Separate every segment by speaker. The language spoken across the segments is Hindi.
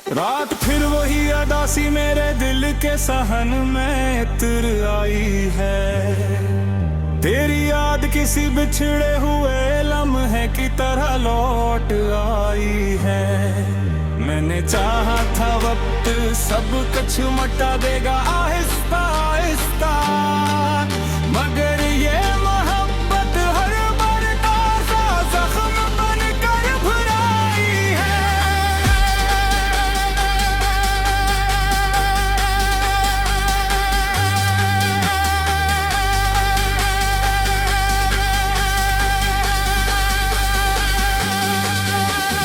Speaker 1: रात फिर वही अदासी मेरे दिल के सहन में इतर आई है। तेरी याद किसी बिछड़े हुए लम्हे की तरह लौट आई है। मैंने चाहा था वक्त सब कुछ मटा देगा आहिस्ता आहिस्ता, मगर ये मोहब्बत हर बार ताजा जख्म बनकर भराई है।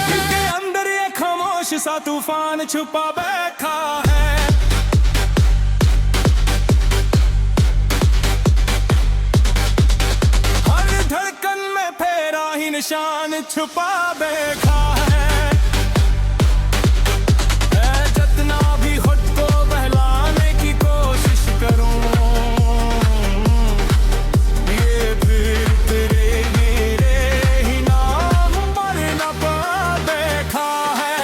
Speaker 1: दिल के अंदर ये खामोश सा तूफान छुपा बैठा है। निशान छुपा बैठा है। जितना भी खुद को बहलाने की कोशिश करूं, ये फिर तेरे मेरे ही नाम मर न पा बैठा है।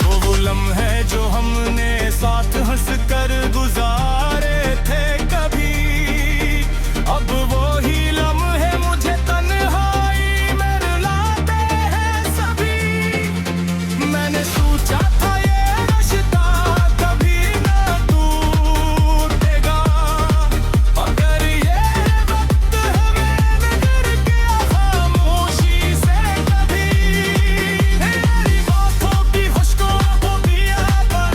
Speaker 1: वो लम्हे जो हमने साथ हंस कर गुजारे थे कभी, अब वो ही लम्हे मुझे तन्हाई में रुलाते हैं सभी। मैंने सोचा था ये रिश्ता कभी ना टूटेगा, मगर ये वक्त है मैंने गिर गया खामोशी से कभी। मेरी बातों की खुशबू को पिया पर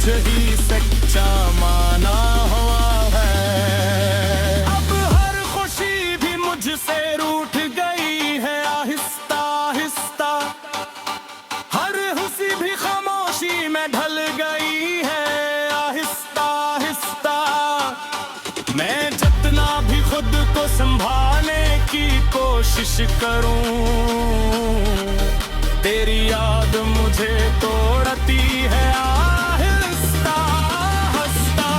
Speaker 1: ही सच्चा माना हुआ है। अब हर खुशी भी मुझसे रूठ गई है आहिस्ता आहिस्ता, हर खुशी भी खामोशी में ढल गई है आहिस्ता आहिस्ता। मैं जितना भी खुद को संभालने की कोशिश करूं, तेरी याद मुझे तोड़ती है आहिस्ता आहिस्ता।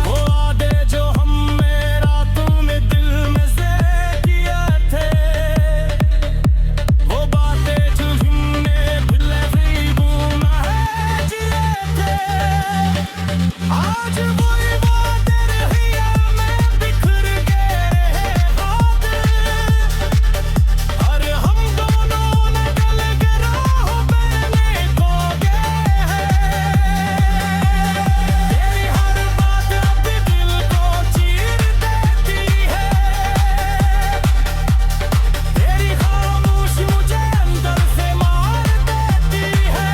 Speaker 1: वो वादे जो हमने रातों में दिल में ज़ेर किए थे, वो बातें जो हमने भूले आज वही बातें रही में बिखर गए हाथ। अरे हम दोनों ने गल के राहों पे खो गए हैं। तेरी हर बात अब दिल को चीर देती है, तेरी खामोश मुझे अंदर से मार देती है।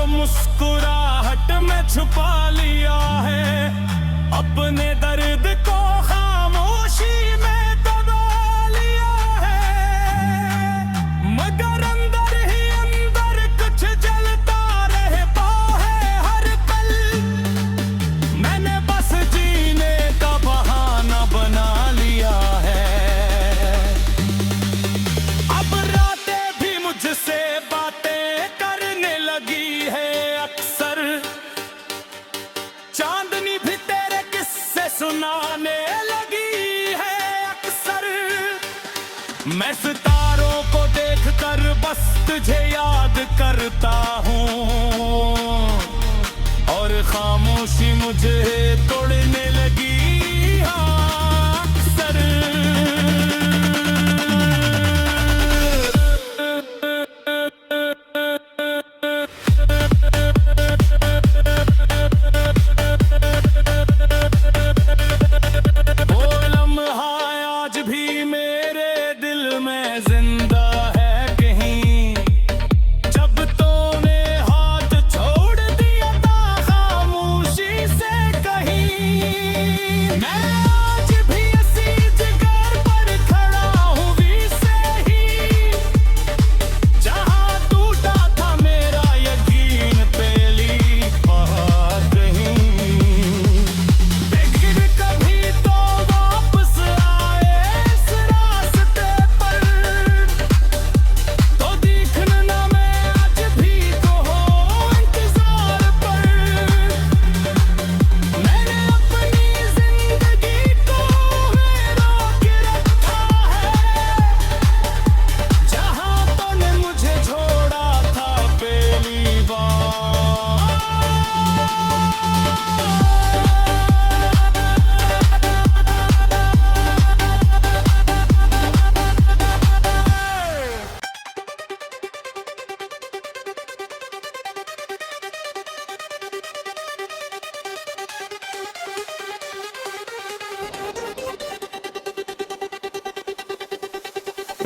Speaker 1: मुस्कुराहट में छुपा लिया है अपने दर्द को, खामोशी में दबा लिया है। मगर अंदर ही अंदर कुछ जलता रहता है हर पल। मैंने बस जीने का बहाना बना लिया है। अब रातें भी मुझसे बातें करने लगी है अक्सर। सुनाने लगी है अक्सर। मैं सितारों को देखकर बस तुझे याद करता हूँ, और खामोशी मुझे तोड़ने लगी अक्सर।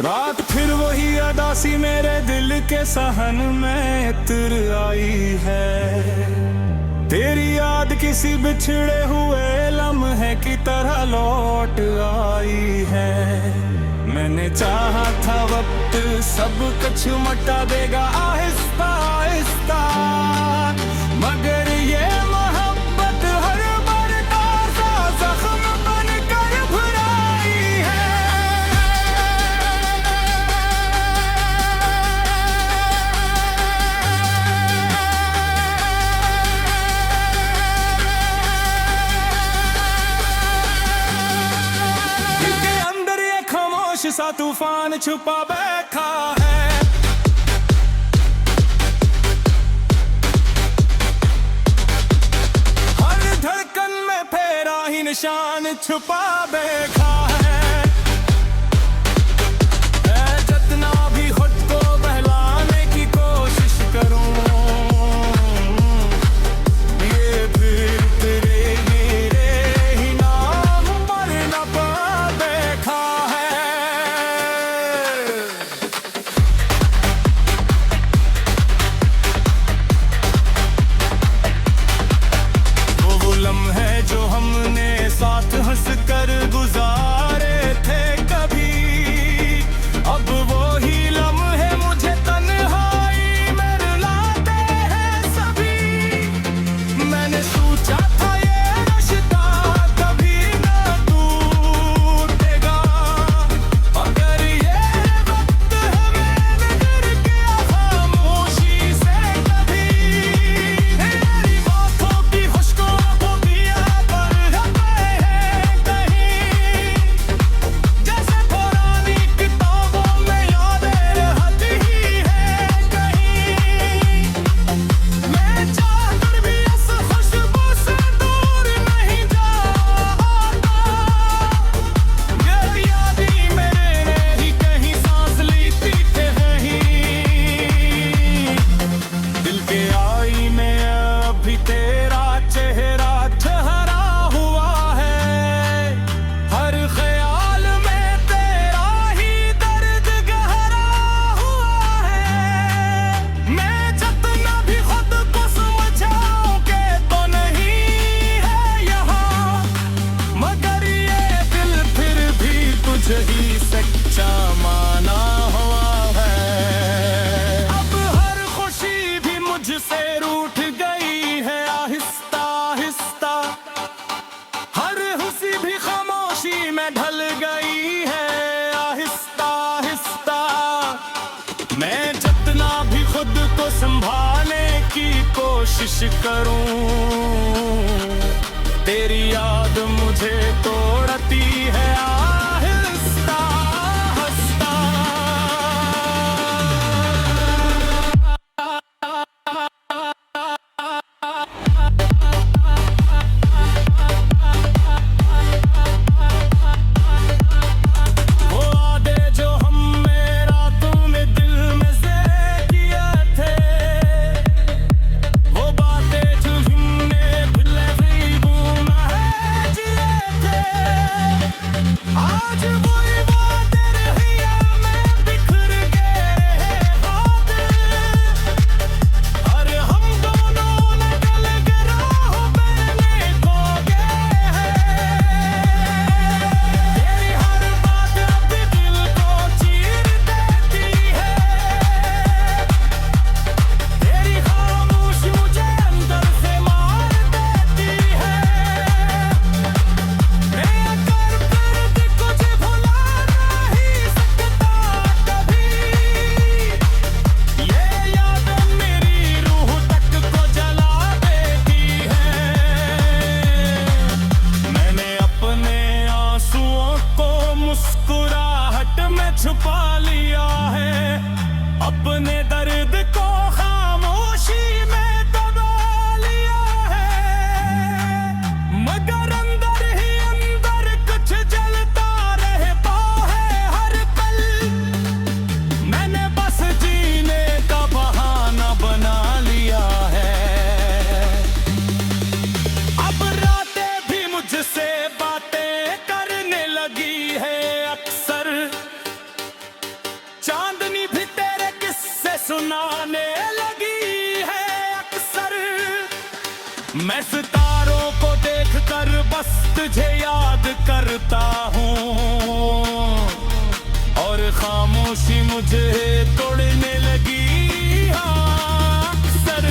Speaker 1: रात फिर वही अदा सी मेरे दिल के सहन में इतर आई है। तेरी याद किसी बिछड़े हुए लम्हे की तरह लौट आई है। मैंने चाहा था वक्त सब कुछ मटा देगा आहिस्ता आहिस्ता, मगर ये मोहब्बत हर बार ताज़ा जख्म बनकर भराई है। सा तूफान छुपा बैठा है, हर धड़कन में फेरा ही निशान छुपा बैठा है। मैं जितना भी खुद को बहलाने की कोशिश करूं, ये फिर तेरे मेरे ही नाम पर न पा देखा है। लम्हे जो हमने साथ हंस कर गुजारे थे कभी, अब वो ही लम्हे मुझे तन्हाई में रुलाते हैं सभी। मैंने सोचा था ये रिश्ता कभी ना टूटेगा, मगर ये वक्त हमें बिगड़ गया खामोशी से कभी। मेरी बातों की खुशबू ही सच्चा माना हुआ है। अब हर खुशी भी मुझसे रूठ गई है आहिस्ता आहिस्ता, हर खुशी भी खामोशी में ढल गई है आहिस्ता आहिस्ता। मैं जितना भी खुद को संभालने की कोशिश करूं, तेरी याद मुझे मुझे तोड़ती है आहिस्ता आहिस्ता। वो वादे जो हमने रातों में दिल में से किए थे, वो बातें जो हमने भूले आज वही वादे रहिया में बिखर गए हाथ। अरे हम दोनों निकल के राह मैंने खो गए हैं। तेरी हर बात अब दिल को चीर देती है, तेरी खामोशी मुझे अंदर से मार देती है। छुपा लिया है अपने दर्द को, खामोशी में दबा लिया है, मगर अंदर ही अंदर कुछ जलता रहता है हर पल। मैंने बस जीने का बहाना बना लिया है। अब रातें भी मुझसे बातें करने लगी है अक्सर, चांदनी भी तेरे किस्से सुनाने लगी है अक्सर। मैं सितारों को देखकर बस तुझे याद करता हूँ, और खामोशी मुझे तोड़ने लगी अक्सर।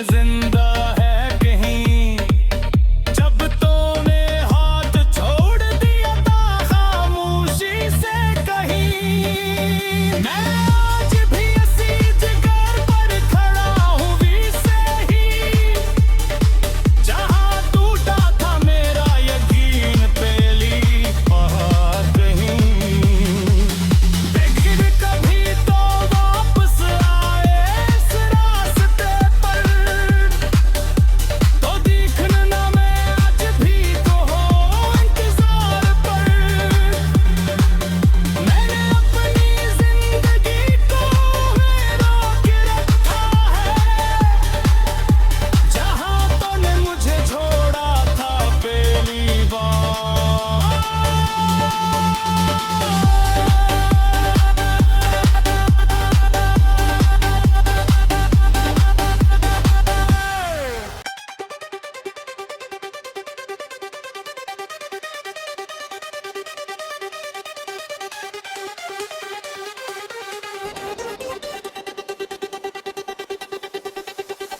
Speaker 1: जिंदा है कहीं जब तूने हाथ छोड़ दिया था खामोशी से कहीं। मैं आज भी इसी जगह पर खड़ा हूँ वैसे ही, जहाँ टूटा था मेरा यकीन पहली बार कहीं। लेकिन कभी तो वापस आए इस रास्ते पर, तो देखना मैं आज भी तो हो इंतजार पर। मैंने अपनी जिंदगी को रोक रखा है, जहाँ तूने मुझे छोड़ा था पहली बार।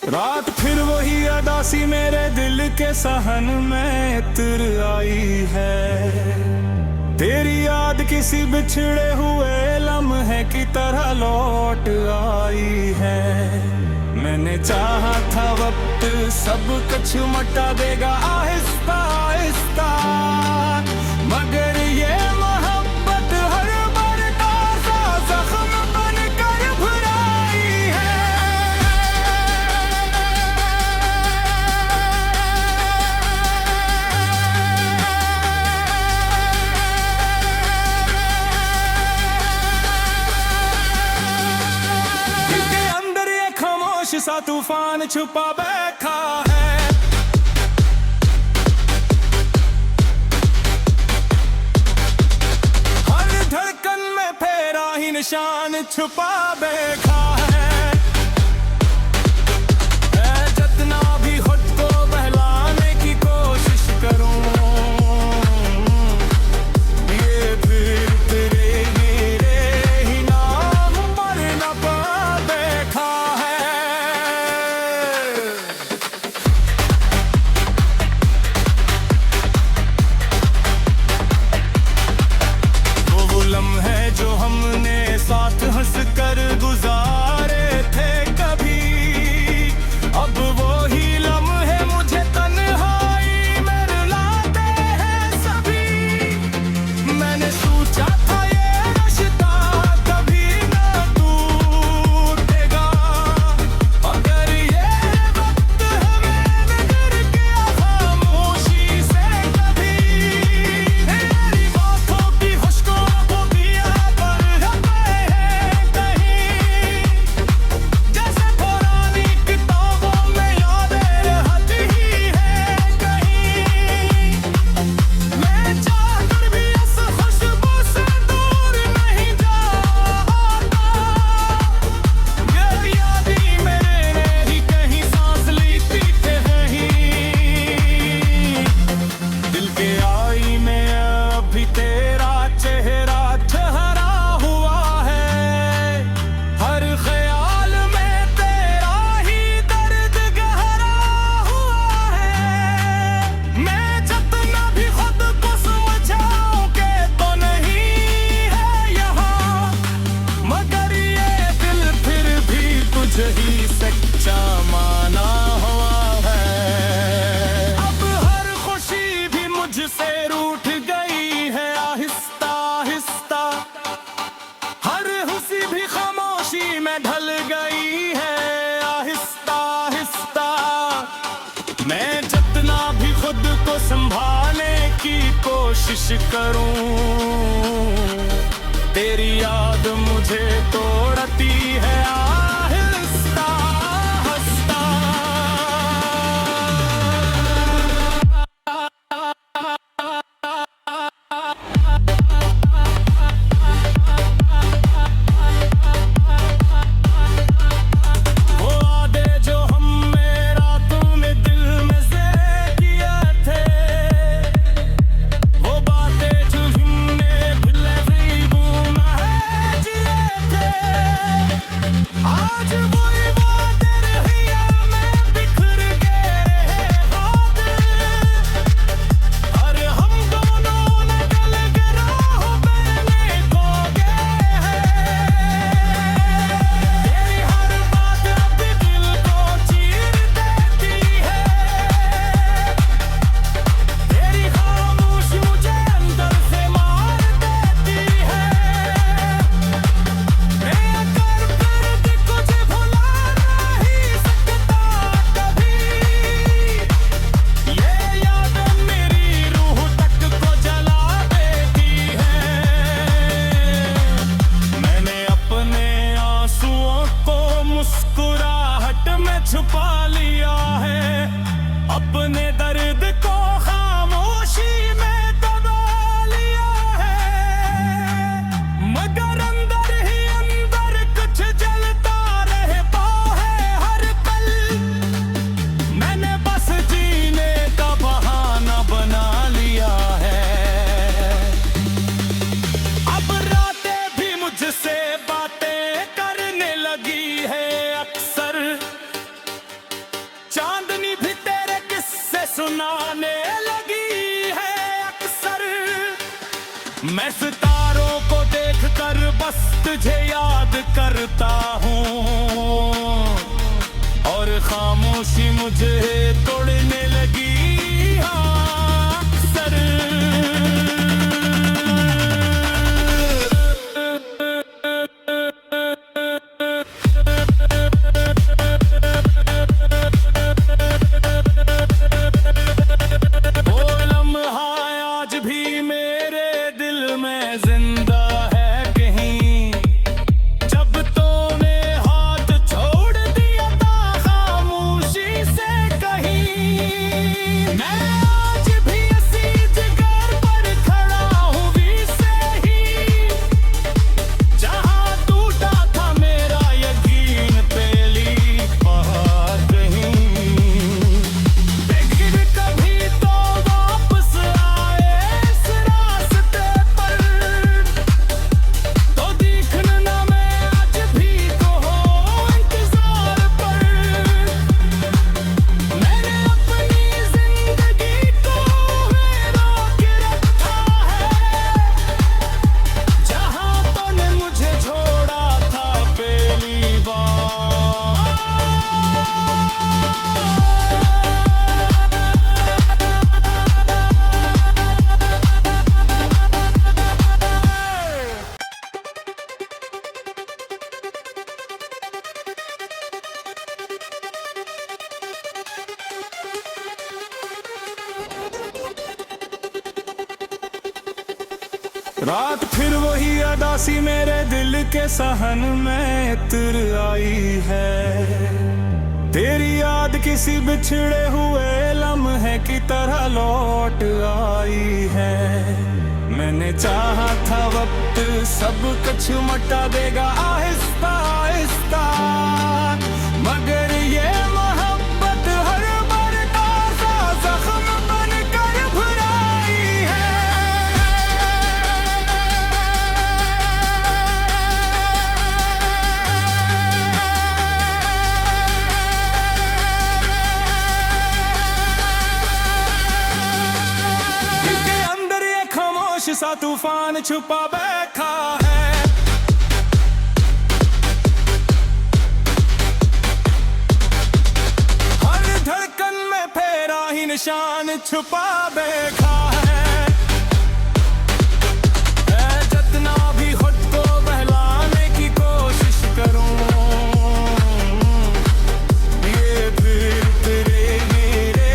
Speaker 1: रात फिर वही अदासी मेरे दिल के सहन में इतर आई है। तेरी याद किसी बिछड़े हुए लम्हे की तरह लौट आई है। मैंने चाहा था वक्त सब कुछ मटा देगा आहिस्ता आहिस्ता, मगर ये मोहब्बत हर बार ताज़ा जख्म बनकर भराई है। इनके अंदर ये खामोश सा तूफान छुपा बैठा है। निशान छुपा बैठा है। जितना भी खुद को बहलाने की कोशिश करूं, ये फिर तेरे मेरे ही नाम पर न पा बैठा है। मैं जितना भी खुद को संभालने की कोशिश करूं, तेरी याद मुझे तोड़ती है आहिस्ता आहिस्ता। वो वादे जो हमने रातों में दिल में से किए थे, वो बातें जो हमने आज वही वादे रहिया में बिखर गए हाथ। अरे हम दोनों ने गल के राह मैंने खो गए हैं। तेरी हर बात अब दिल को चीर देती है, तेरी खामोशी मुझे अंदर से मार देती है। मुस्कुराहट में छुपा लिया है, अपने दर्द को खामोशी में दबा लिया है। मगर अंदर ही अंदर कुछ जलता रहता है हर पल। मैंने बस जीने का बहाना बना लिया है। अब रातें भी मुझसे बातें करने लगी है अक्सर, चांदनी भी तेरे किस्से सुनाने लगी है अक्सर। मैं सितारों को देखकर बस तुझे याद करता हूँ, और खामोशी मुझे तोड़ने लगी हाँ अक्सर। रात फिर वही अदा सी मेरे दिल के सहन में इतर आई है। तेरी याद किसी बिछड़े हुए लम्हे की तरह लौट आई है। मैंने चाहा था वक्त सब कुछ मटा देगा आहिस्ता आहिस्ता, मगर ये मोहब्बत हर बार ताज़ा जख्म बनकर भराई है। इसके अंदर ये खामोश सा तूफान छुपा बैठा है। निशान छुपा बैठा है। जितना भी खुद को बहलाने की कोशिश करूं, ये फिर तेरे मेरे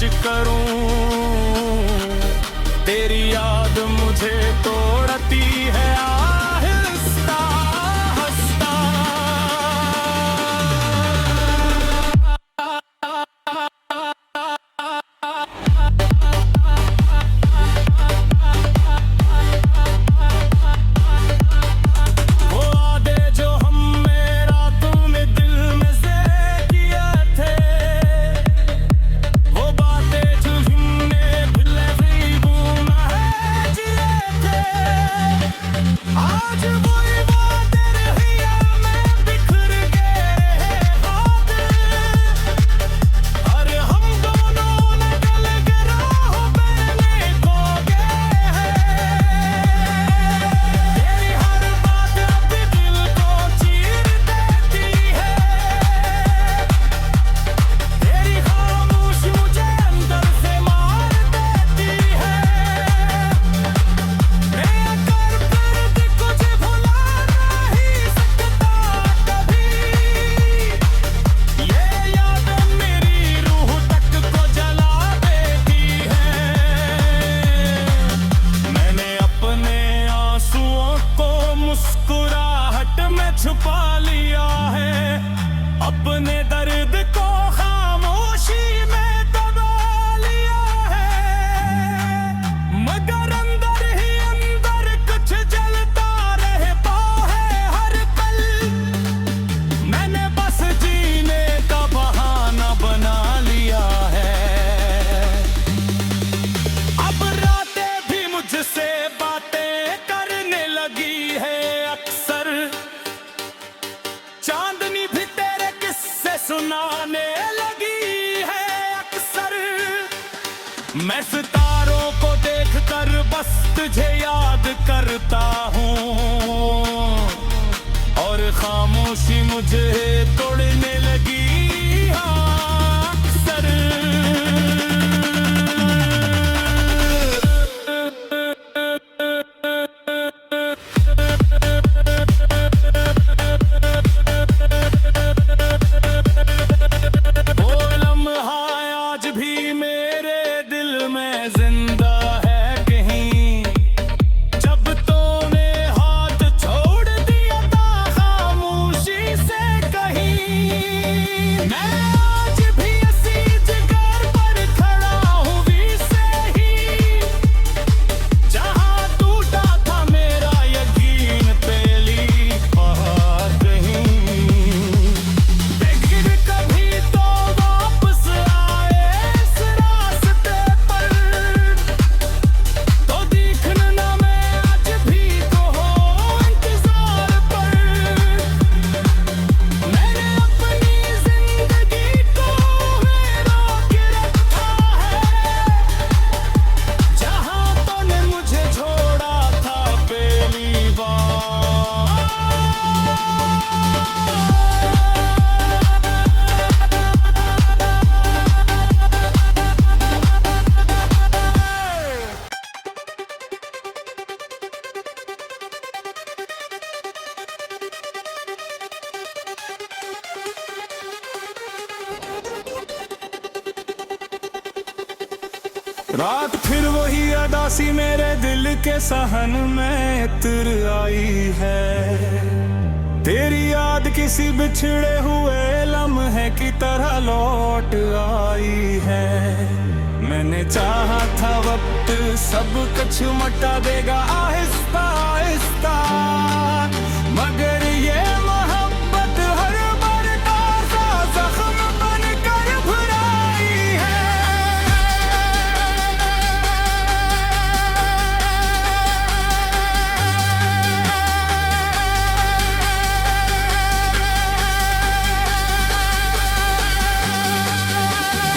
Speaker 1: करूं, तेरी याद मुझे तोड़ती है आहिस्ता आहिस्ता। वो वादे जो हमने रातों में दिल में से किए थे, वो बातें जो हमने भूले भी भूला है जिए थे। आज वही वादे रहिया में बिखर गए हाथ, अरे हम दोनों ने गल के राह बने खो गए हैं। तेरी हर बात अब दिल को चीर देती है, तेरी खामोश मुझे अंदर से मार देती है। मैं कर फिर भी कुछ भुला नहीं सकता कभी, ये यादें मेरी रूह तक को जला देती है। मैंने अपने आंसुओं को मुस्कुराहट में छुपा लिया है, अपने दर्द को खामोशी में दबा लिया है। मगर अंदर ही अंदर कुछ जलता रहता है हर पल, मैंने बस जीने का बहाना बना लिया है। अब रातें भी मुझसे बातें करने लगी है अक्सर, चांदनी भी तेरे किस्से सुनाने लगी है अक्सर। मैं सितारों को देखकर बस तुझे याद करता हूँ, और खामोशी मुझे तोड़ने लगी हाँ अक्सर। वो लम्हा आज भी मेरे दिल में जिंदा है कहीं, जब तूने हाथ छोड़ दिया था खामोशी से कहीं। मैं आज भी इसी जगह पर खड़ा हूँ वैसे ही, जहाँ टूटा था मेरा यकीन पहली बार कहीं। लेकिन कभी तो वापस आए इस रास्ते पर, तो देखना मैं आज भी तो हो इंतजार पर। मैंने अपनी जिंदगी को रोक रखा है, जहाँ तूने मुझे छोड़ा था पहली बार। रात फिर वही अदासी मेरे दिल के सहन में इतर आई है, तेरी याद किसी बिछड़े हुए लम्हे की तरह लौट आई है। मैंने चाहा था वक्त सब कुछ मटा देगा आहिस्ता आहिस्ता, मगर ये मोहब्बत हर बार ताजा जख्म बनकर भराई है।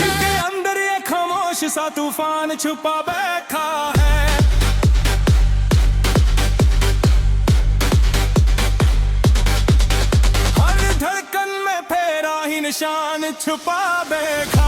Speaker 1: इनके अंदर ये खामोश सा तूफान छुपा बैठा है, हर धड़कन में फेरा ही निशान छुपा बैठा।